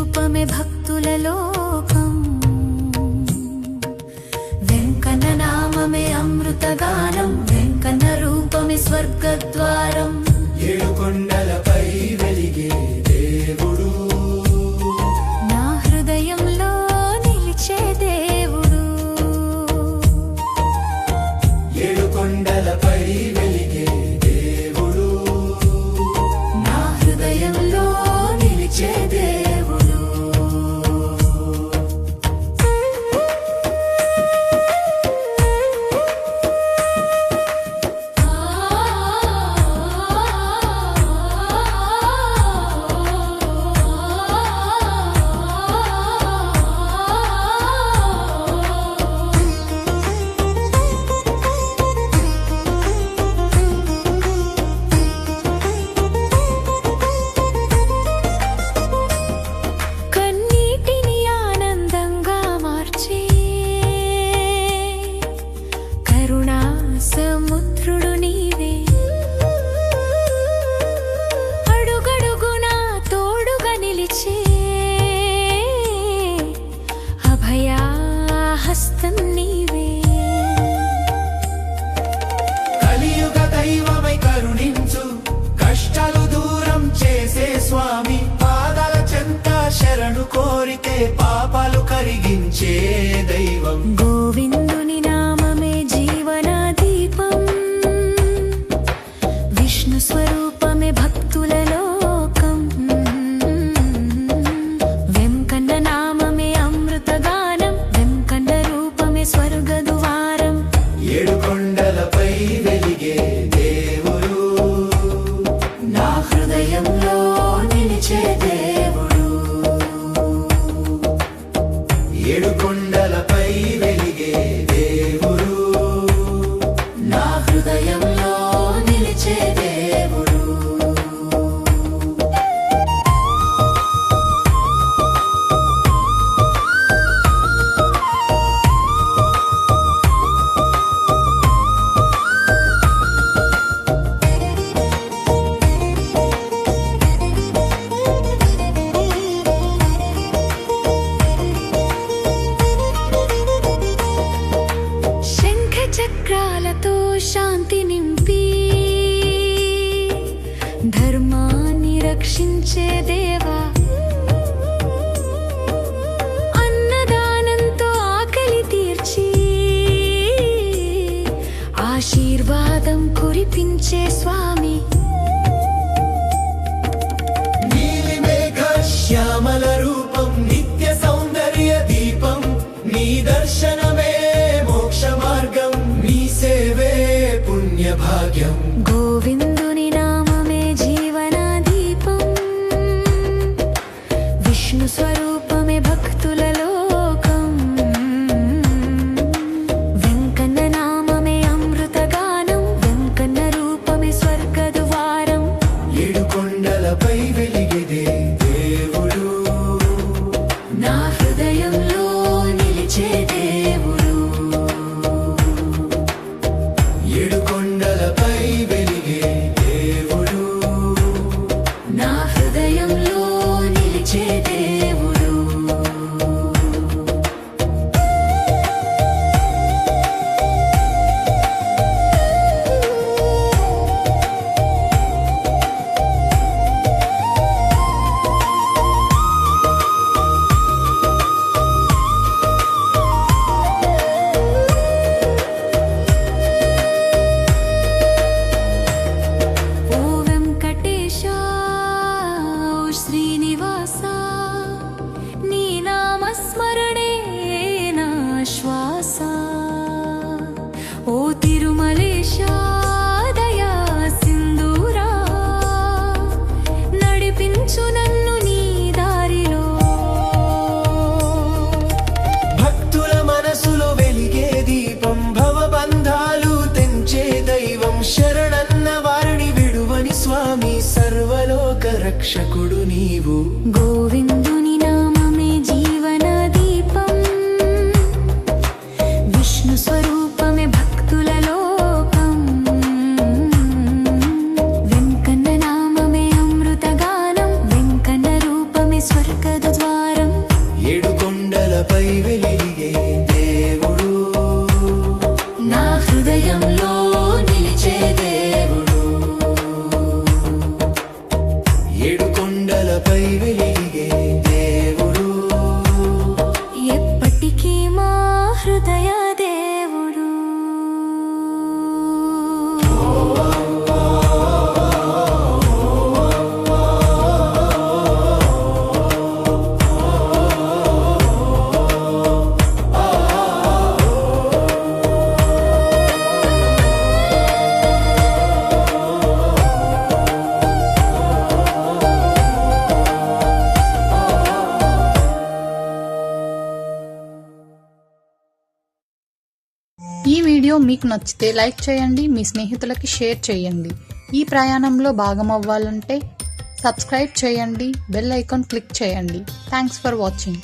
స్వరూపమే భక్తుల లోకం వెంకన్న నామమే అమృతగానం వెంకన్న రూపమే స్వర్గద్వారం ఏడు కొండలపై వెలిగే దేవుడు నా హృదయంలో నిలిచే దేవుడు ఏడు కొండలపై వెలిగే దేవుడు నా హృదయంలో నిలిచే దేవుడు సముద్రుడు నీవే అడుగడుగునా తోడుగా నిలిచే అభయహస్తం నీవే కలియుగ దైవమై కరుణించు కష్టాలు దూరం చేసే స్వామి పాదాల చెంత శరణు కోరితే పాపాలు కరిగించే దైవం గోవిందుని నామమే జీవన దీపం విష్ణు స్వరూపమే భక్తుల లోకం వెంకన్న నామమే అమృతగానం వెంకన్న రూపమే స్వర్గద్వారం ఏడు కొండలపై వెలిగే దేవుడు నా హృదయంలో నిలిచే దేవుడు ఏడు కొండలపై వెలిగే దేవుడు నా హృదయంలో నిలిచే దేవుడు చక్రాలతో శాంతి నింపి ధర్మాన్ని రక్షించే దేవా అన్నదానంతో ఆకలి తీర్చి ఆశీర్వాదం కురిపించే స్వామి నీలిమేఘ శ్యామల రూపం నిత్య సౌందర్య దీపం నీ దర్శనమే మోక్ష మార్గం నీ సేవే పుణ్య భాగ్యం గోవిందుని నామమే జీవన దీపం విష్ణు స్వరూపమే భక్తుల లోకం వెంకన్న నామమే అమృతగానం వెంకన్న రూపమే స్వర్గద్వారం ఏడు కొండలపై వెలిగేదే దేవుడు నా హృదయంలో నిలిచే దేవుడు ఏడు కొండలపై వెలిగే దేవుడు నా హృదయంలో నిలిచే దేవుడు ఓ వెంకటేశ ఓ శ్రీనివాస నీ నామస్మరణే నా శ్వాస ఓ తిరుమలేశ దయా సింధూరా నడిపించు నన్ను నీ దారిలో భక్తుల మనసులో వెలిగే దీపం భవబంధాలు తెంచే దైవం శరణన్న వారిని విడువని స్వామి సర్వలోక రక్షకుడు నీవు గోవిందుని నామమే జీవన దీపం విష్ణు స్వరూపమే భక్తుల లోకం వెంకన్న నామమే అమృతగానం వెంకన్న రూపమే స్వర్గద్వారం ఏడు కొండలపై వెలిగే దేవుడు, నా హృదయంలో నిలిచే దేవుడు, ఏడు కొండలపై వెలిగే దేవుడు, ఎప్పటికీ మా హృదయ దేవుడు. ఈ వీడియో మీకు నచ్చితే లైక్ చేయండి, మీ స్నేహితులకి షేర్ చేయండి. ఈ ప్రయాణంలో భాగమవ్వాలంటే సబ్స్క్రైబ్ చేయండి, బెల్ ఐకాన్ క్లిక్ చేయండి. Thanks for watching.